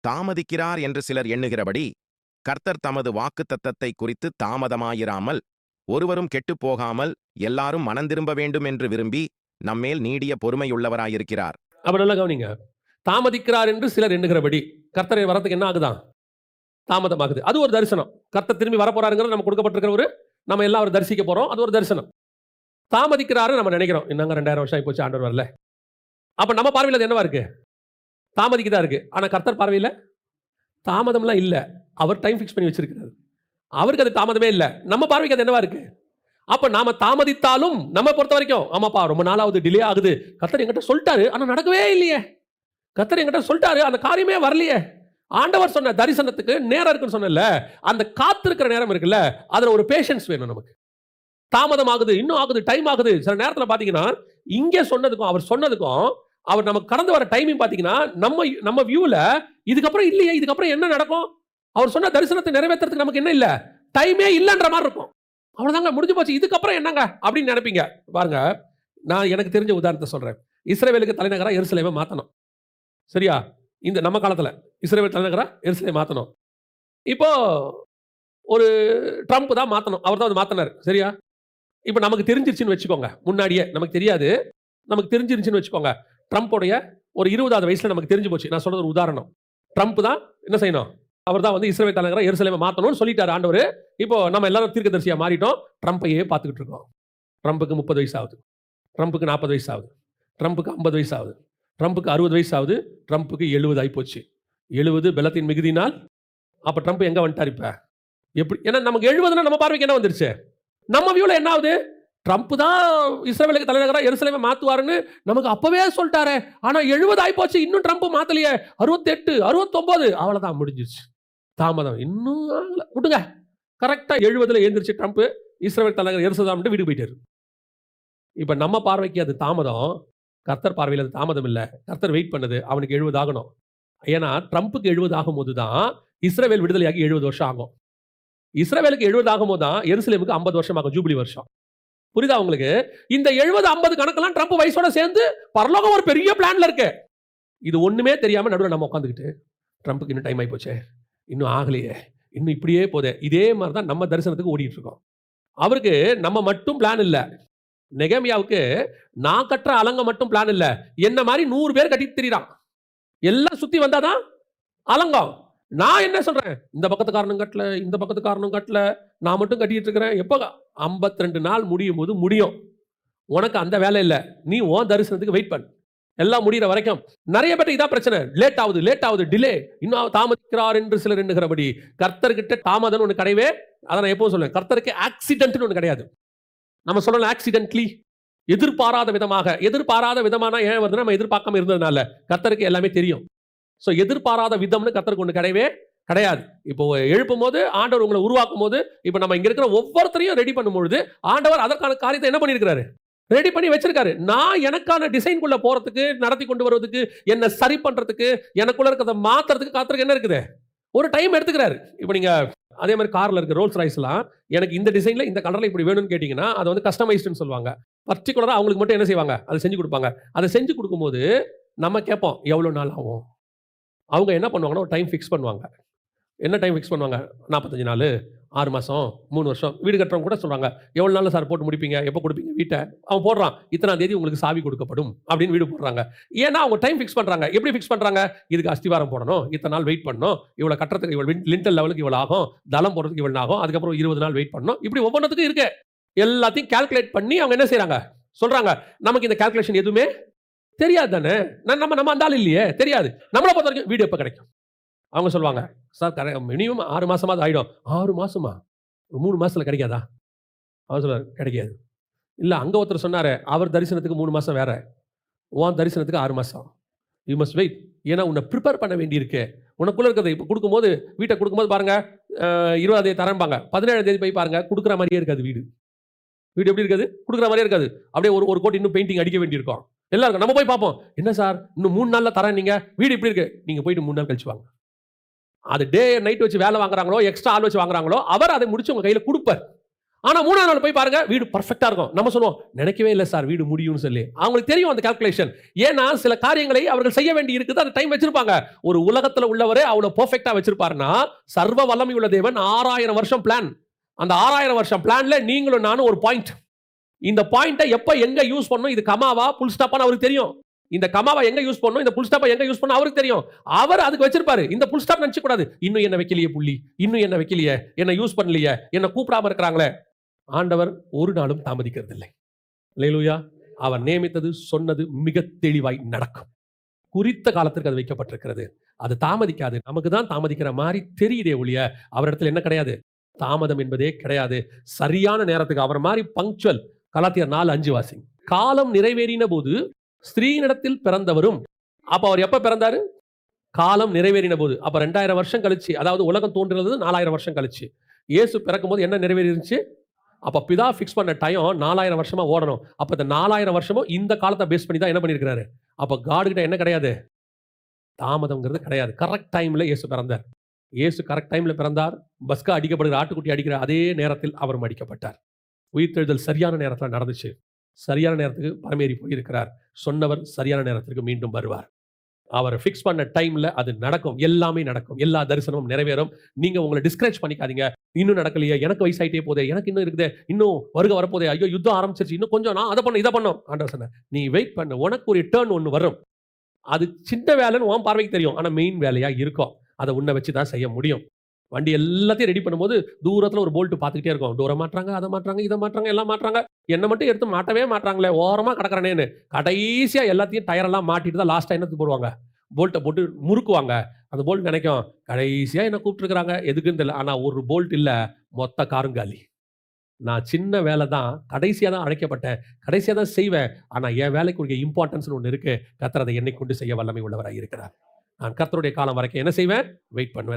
தாமதிக்கிறார் என்று சிலர் எண்ணுகிறபடி கர்த்தர் தமது வாக்குத்தத்தத்தை குறித்து தாமதமாயிராமல் ஒருவரும் கெட்டுப்போகாமல் எல்லாரும் மனந்திரும்ப வேண்டும் என்று விரும்பி நம்மேல் நீடிய பொறுமையுள்ளவராயிருக்கிறார். அப்ப நல்லா கவனிங்க. தாமதிக்கிறார் என்று சிலர் எண்ணுகிறபடி கர்த்தரை வரத்துக்கு என்ன ஆகுதான்? தாமதமாகுது. அது ஒரு தரிசனம். கர்த்தர் திரும்பி வரப்போறாருங்கிறது நம்ம கொடுக்கப்பட்டிருக்கிற நம்ம எல்லாம் அவர் தரிசிக்க போறோம். அது ஒரு தரிசனம். தாமதிக்கிறாரு நம்ம நினைக்கிறோம். என்னங்க 2000 வருஷம் ஆகி போச்சு, ஆண்டவர் வரல. அப்ப நம்ம பார்வையில் அது என்னவா இருக்கு? தாமதிக்குதா இருக்கு. ஆனா கர்த்தர் பார்வையில் தாமதம்லாம் இல்ல. அவர் டைம் ஃபிக்ஸ் பண்ணி வச்சிருக்கிறார். அவருக்கு அது தாமதமே இல்ல. நம்ம பார்வைக்கு அது என்னவா இருக்கு? அப்ப நாம தாமதித்தாலும் நம்ம பொறுத்த வரைக்கும் ஆமாப்பா ரொம்ப நாளாவது டிலே ஆகுது, கர்த்தர் என்கிட்ட சொல்லிட்டாரு ஆனா நடக்கவே இல்லையே, கர்த்தர் என்கிட்ட சொல்லிட்டாரு அந்த காரியமே வரலையே. ஆண்டவர் சொன்ன தரிசனத்துக்கு நேரம் இருக்குன்னு சொன்னல, அந்த காத்திருக்கிற நேரம் இருக்குல்ல, அதுல ஒரு பேஷன்ஸ் வேணும் நமக்கு. தாமதம் ஆகுது, இன்னும் ஆகுது, டைம் ஆகுது. சில நேரத்தில் பாத்தீங்கன்னா இங்கே சொன்னதுக்கும் அவர் சொன்னதுக்கும் அவர் நமக்கு கடந்து வர டைமிங் பாத்தீங்கன்னா நம்ம வியூல இதுக்கப்புறம் இல்லையே, இதுக்கப்புறம் என்ன நடக்கும்? அவர் சொன்ன தரிசனத்தை நிறைவேற்றுறதுக்கு நமக்கு என்ன இல்ல, டைமே இல்லைன்ற மாதிரி இருக்கும். அவ்வளவுதாங்க, முடிஞ்சு போச்சு, இதுக்கப்புறம் என்னங்க அப்படின்னு நினைப்பீங்க. பாருங்க, நான் எனக்கு தெரிஞ்ச உதாரணத்தை சொல்றேன். இஸ்ரவேலுக்கு தலைநகரா எருசலேமை மாத்தணும். சரியா? இந்த நம்ம காலத்துல இஸ்ரவேல் தலைநகரா எருசலேம் மாத்தணும். இப்போ ஒரு ட்ரம்ப் தான் மாத்தணும், அவர் தான் மாத்தினார். சரியா? இப்போ நமக்கு தெரிஞ்சிருச்சுன்னு வச்சுக்கோங்க, முன்னாடியே நமக்கு தெரியாது, நமக்கு தெரிஞ்சிருச்சுன்னு வச்சுக்கோங்க. ட்ரம்ப்போடைய ஒரு 20வது வயசுல நமக்கு தெரிஞ்சு போச்சு. நான் சொல்றது ஒரு உதாரணம். ட்ரம்ப் தான் என்ன செய்யணும், அவர் தான் வந்து இஸ்ரவேல் தலைநகரா எருசலேமை மாத்தணும்னு சொல்லிட்டாரு ஆண்டவர். இப்போ நம்ம எல்லாரும் தீர்க்கதரிசியா மாறிட்டோம், ட்ரம்ப்பையே பார்த்துக்கிட்டு இருக்கோம். ட்ரம்ப்புக்கு 30 வயசு ஆகுது, ட்ரம்ப்புக்கு 40 வயசு ஆகுது, ட்ரம்ப்புக்கு 50 வயசு ஆகுது, ட்ரம்ப்புக்கு 60 வயசு ஆகுது, ட்ரம்ப்புக்கு 70 ஆகிப்போச்சு. 70 பலத்தின் மிகுதினால். அப்ப ட்ரம்ப் எங்க வந்துட்டார் இப்ப? எப்படி? ஏன்னா நமக்கு 70னா நம்ம பார்வைக்கு என்ன வந்துருச்சு? நம்ம வியூல என்ன ஆகுது? ட்ரம்ப் தான் இஸ்ரவேலுக்கு தலைநகரா எருசலேமை மாத்துவாருன்னு நமக்கு அப்பவே சொல்லிட்டாரு. ஆனா 70 ஆயிப்போச்சு, இன்னும் ட்ரம்ப் மாத்தலையே. 68, 69, அவ்வளவுதான், முடிஞ்சிருச்சு. தாமதம் இன்னும் ஆகல, விடுங்க. கரெக்டா 70ல எழுந்திருச்சு ட்ரம்ப், இஸ்ரவேல் தலைநகர் எருசலேம் வீடு போயிட்டாரு. இப்ப நம்ம பார்வைக்கு அது தாமதம், கர்த்தர் பார்வையில் அது தாமதம் இல்ல. கர்த்தர் வெயிட் பண்ணது அவனுக்கு 70 ஆகணும். ஏன்னா ட்ரம்ப்புக்கு 70 ஆகும்போது தான் இஸ்ரவேல் விடுதலையாகி 70 வருஷம் ஆகும். இஸ்ரவேலுக்கு 70 ஆகும்போது தான் எருசலேமுக்கு 50 வருஷம் ஆகும், ஜூபிலி வருஷம். புரியுதா உங்களுக்கு? இந்த 70, 50 கணக்கெல்லாம் ட்ரம்ப் வயசோட சேர்ந்து பரலோகம் ஒரு பெரிய பிளான்ல இருக்கு. இது ஒண்ணுமே தெரியாம நடுவில் நம்ம உட்காந்துக்கிட்டு ட்ரம்ப்புக்கு இன்னும் டைம் ஆகி போச்சே, இன்னும் ஆகலையே, இன்னும் இப்படியே போதே, இதே மாதிரி தான் நம்ம தரிசனத்துக்கு ஓடிட்டு இருக்கோம். அவருக்கு நம்ம மட்டும் பிளான் இல்ல. நெகேமியாவுக்கு நான் கட்டுற அலங்க மட்டும் பிளான் இல்ல, என்ன மாதிரி 100 பேர் கட்டிட்டு திரிறான். எல்லாம் சுத்தி வந்தாதான் அலங்கம். நான் என்ன சொல்றேன், இந்த பக்கத்துக்காரனும் கட்டல, இந்த பக்கத்துக்காரனும் கட்டல, நான் மட்டும் கட்டிட்டு இருக்கிறேன். எப்போ 52 நாள் முடியும் போது முடியும். உனக்கு அந்த வேலை இல்லை, நீ உன் தரிசனத்துக்கு வெயிட் பண்ணு, எல்லாம் முடிகிற வரைக்கும். நிறைய பேர் இதான் பிரச்சனை, லேட் ஆகுது, டிலே, இன்னும் தாமதிக்கிறார் என்று சிலர் எண்ணுகிறபடி. கர்த்தர்கிட்ட தாமதம் ஒன்று கிடையவே, அதை நான் எப்பவும் சொல்லுவேன், கர்த்தருக்கு ஆக்சிடென்ட்னு ஒன்று கிடையாது. நம்ம சொல்லலாம் ஆக்சிடென்ட்லி, எதிர்பாராத விதமான ஏன் வருதுன்னா நம்ம எதிர்பார்க்காம இருந்ததுனால. கர்த்தருக்கு எல்லாமே தெரியும். ஸோ எதிர்பாராத விதம்னு கர்த்தருக்கு ஒன்று கிடையவே கிடையாது. இப்போ எழுப்பும் போது ஆண்டவர் உங்களை உருவாக்கும் போது, இப்போ நம்ம இங்க இருக்கிற ஒவ்வொருத்தரையும் ரெடி பண்ணும்பொழுது ஆண்டவர் அதற்கான காரியத்தை என்ன பண்ணியிருக்கிறாரு? ரெடி பண்ணி வச்சிருக்காரு. நான் எனக்கான டிசைன்குள்ள போறதுக்கு, நடத்தி கொண்டு வருவதுக்கு, என்ன சரி பண்றதுக்கு, எனக்குள்ள இருக்கிறத மாத்துறதுக்கு கர்த்தருக்கு என்ன இருக்குது? ஒரு டைம் எடுத்துக்கிறாரு. இப்போ நீங்க அதே மாதிரி கார்ல இருக்க ரோல்ஸ் ராய்ஸ்லாம் எனக்கு இந்த டிசைன்ல இந்த கலர்ல இப்படி வேணும்னு கேட்டீங்கன்னா அது வந்து கஸ்டமைஸ்டுன்னு சொல்லுவாங்க. பர்டிகுலரா அவங்களுக்கு மட்டும் என்ன செய்வாங்க, அதை செஞ்சு கொடுப்பாங்க. அதை செஞ்சு கொடுக்கும்போது நம்ம கேட்போம் எவ்வளோ நாள் ஆகும். அவங்க என்ன பண்ணுவாங்கன்னா ஒரு டைம் ஃபிக்ஸ் பண்ணுவாங்க. என்ன டைம் ஃபிக்ஸ் பண்ணுவாங்க? 45 நாள், 6 மாதம், 3 வருஷம். வீடு கட்டுறவங்க கூட சொல்கிறாங்க, எவ்வளோ நாளில் சார் போட்டு முடிப்பீங்க, எப்போ கொடுப்பீங்க வீட்டை? அவன் போடுறான், இத்தனாம் தேதி உங்களுக்கு சாவி கொடுக்கப்படும் அப்படின்னு வீடு போடுறாங்க. ஏன்னா அவங்க டைம் ஃபிக்ஸ் பண்ணுறாங்க. எப்படி ஃபிக்ஸ் பண்ணுறாங்க? இதுக்கு அஸ்திவாரம் போடணும், இத்தனை நாள் வெயிட் பண்ணணும், இவ்வளோ கட்டுறதுக்கு இவ்வளோ, லிண்டல் லெவலுக்கு இவ்வளோ ஆகும், தளம் போடுறதுக்கு இவ்வளோ ஆகும், அதுக்கப்புறம் 20 நாள் வெயிட் பண்ணணும். இப்படி ஒவ்வொன்றதுக்கும் இருக்கு. எல்லாத்தையும் கால்குலேட் பண்ணி அவங்க என்ன செய்கிறாங்க, சொல்கிறாங்க. நமக்கு இந்த கால்குலேஷன் எதுவுமே தெரியாது தானே, நம்ம அந்த ஆள் இல்லையே, தெரியாது. நம்மளை பொறுத்த வரைக்கும் வீடு எப்போ கிடைக்கும்? அவங்க சொல்லுவாங்க, சார் மினிமம் 6 மாசமாவது ஆகிடும். 6 மாசமா? 3 மாசத்துல கிடைக்காதா? அவர் சொல்லுவார், கிடைக்காது. இல்லை, அங்கே ஒருத்தர் சொன்னார், அவர் தரிசனத்துக்கு 3 மாதம் வேற, உன் தரிசனத்துக்கு 6 மாதம். You must wait. ஏன்னா உன்னை ப்ரிப்பேர் பண்ண வேண்டியிருக்கு. உனக்குள்ளே இருக்கிறது இப்போ கொடுக்கும்போது, வீட்டை கொடுக்கும்போது பாருங்க, 20ஆம் தேதி தரம்பாங்க, 17ஆம் தேதி போய் பாருங்க, கொடுக்குற மாதிரியே இருக்காது வீடு. வீடு எப்படி இருக்காது? கொடுக்குற மாதிரியே இருக்காது. அப்படியே ஒரு கோடி இன்னும் பெயிண்டிங் அடிக்க வேண்டியிருக்கும். எல்லாருக்கும் நம்ம போய் பார்ப்போம், என்ன சார் இன்னும் 3 நாள்ல தரேன், நீங்க வீடு இப்படி இருக்கு. நீங்க போயிட்டு 3 நாள் கழிச்சு வாங்க. அது டே நைட் வச்சு வேலை வாங்குறாங்களோ, எக்ஸ்ட்ரா ஆள் வச்சு வாங்குறாங்களோ, அவர் அதை முடிச்சு உங்க கையில கொடுப்பார். ஆனா 3ஆவது நாள் போய் பாருங்க, வீடு பெர்ஃபெக்ட்டா இருக்கும். நம்ம சொல்லுவோம், நினைக்கவே இல்ல சார் வீடு முடியும்னு சொல்லி. அவங்களுக்கு தெரியும் அந்த கால்குலேஷன். ஏன்னா சில காரியங்களை அவர்கள் செய்ய வேண்டி இருக்குது. அந்த டைம் வச்சிருப்பாங்க. ஒரு உலகத்துல உள்ளவரே அவ்வளவு பெர்ஃபெக்ட்டா வச்சிருப்பாருன்னா, சர்வ வல்லமை உள்ள தேவன் 6000 வருஷம் பிளான். அந்த 6000 வருஷம் பிளான்ல நீங்களும் நானும் ஒரு பாயிண்ட். இந்த பாயிண்ட்டை எப்ப எங்க யூஸ் பண்ணணும், இது கமாவா புல் ஸ்டாப்பான்னு அவருக்கு தெரியும். இந்த கமாவா எங்க யூஸ் பண்ணணும், இந்த புல் ஸ்டாப்பை எங்க யூஸ் பண்ணணும் அவருக்கு தெரியும். அவர் அதுக்கு வச்சிருப்பாரு. இந்த புல் ஸ்டாப் நினைச்ச கூடாது. இன்னும் என்ன வைக்கலையே புள்ளி, இன்னும் என்ன வைக்கலையே, என்ன யூஸ் பண்ணலையே, என்ன கூப்பிடாம இருக்கிறாங்களே. ஆண்டவர் ஒரு நாளும் தாமதிக்கிறது இல்லை. அல்லேலூயா. அவர் நியமித்தது சொன்னது மிக தெளிவாய் நடக்கும். குறித்த காலத்திற்கு அது வைக்கப்பட்டிருக்கிறது. அது தாமதிக்காது. நமக்கு தான் தாமதிக்கிற மாதிரி தெரியுதே ஒழிய அவரிடத்துல என்ன கிடையாது, தாமதம் என்பதே கிடையாது. சரியான நேரத்துக்கு அவர் மாதிரி பங்க்சுவல். கலாத்தியர் 4:5 வாசிங்க. காலம் நிறைவேறின போது ஸ்திரீனிடத்தில் பிறந்தவரும், அப்ப அவர் எப்ப பிறந்தாரு? காலம் நிறைவேறின போது. அப்ப 2000 வருஷம் கழிச்சு, அதாவது உலகம் தோன்றினது 4000 வருஷம் கழிச்சு. இயேசு பிறக்கும் போது என்ன நிறைவேறிருச்சு? அப்ப பிதா ஃபிக்ஸ் பண்ண டைம் 4000 வருஷமா ஓடணும். அப்ப இந்த 4000 வருஷமும் இந்த காலத்தை பேஸ் பண்ணி தான் என்ன பண்ணியிருக்கிறாரு? அப்ப காட் கிட்ட என்ன கிடையாது, தாமதம்ங்கிறது கிடையாது. கரெக்ட் டைம்ல இயேசு பிறந்தார். இயேசு கரெக்ட் டைம்ல பிறந்தார். பஸ்கா அடிக்கப்படுகிற ஆட்டுக்குட்டி அடிக்கிற அதே நேரத்தில் அவரும் அடிக்கப்பட்டார். உயிர்த்தெழுதல் சரியான நேரத்தில் நடந்துச்சு. சரியான நேரத்துக்கு பரமேறி போயிருக்கிறார். சொன்னவர் சரியான நேரத்திற்கு மீண்டும் வருவார். அவர் ஃபிக்ஸ் பண்ண டைம்ல அது நடக்கும். எல்லாமே நடக்கும். எல்லா தரிசனமும் நிறைவேறும். நீங்க உங்களை டிஸ்கரேஜ் பண்ணிக்காதீங்க. இன்னும் நடக்கலையே, எனக்கு வயசாயிட்டே போதே, எனக்கு இன்னும் இருக்குதே, இன்னும் வருக வரப்போதே, ஐயோ யுத்தம் ஆரம்பிச்சிருச்சு, இன்னும் கொஞ்சம் நான் அதை பண்ண இதை பண்ணோம். ஆண்டவர் சொன்னார், நீ வெயிட் பண்ணு, உனக்கு ஒரு டர்ன் ஒன்று வரும். அது சின்ன வேலைன்னு உன் பார்வைக்கு தெரியும், ஆனா மெயின் வேலையா இருக்கும். அதை உன்னை வச்சு தான் செய்ய முடியும். வண்டி எல்லாத்தையும் ரெடி பண்ணும்போது தூரத்துல ஒரு போல்ட் பார்த்துக்கிட்டே இருக்கும். டோரை மாட்டுறாங்க, அதை மாட்டுறாங்க, இதை மாட்டுறாங்க, எல்லாம் மாட்டுறாங்க. என்னை மட்டும் எடுத்து மாட்டவே மாட்டுறாங்களே, ஓரமா கிடக்குறேன்னு. கடைசியா எல்லாத்தையும் டயரெல்லாம் மாட்டிட்டு தான் லாஸ்டா என்னத்துக்கு போடுவாங்க, போல்ட்டை போட்டு முறுக்குவாங்க. அந்த போல்ட் நினைக்கும், கடைசியா என்ன கூப்பிட்டுருக்காங்க, எதுக்குன்னு தெரியல. ஆனா ஒரு போல்ட் இல்ல, மொத்த காரும் காலி. நான் சின்ன வேலை தான், கடைசியா தான் அழைக்கப்பட்டேன், கடைசியா தான் செய்வேன். ஆனா என் வேலைக்கு ஒரு இம்பார்ட்டன்ஸ் ஒன்று இருக்கு. கர்த்தர் அதை என்னை கொண்டு செய்ய வல்லமை உள்ளவராக இருக்கிறார். நான் கர்த்தருடைய காலம் வரைக்கும் என்ன செய்வேன், வெயிட் பண்ணுவேன்.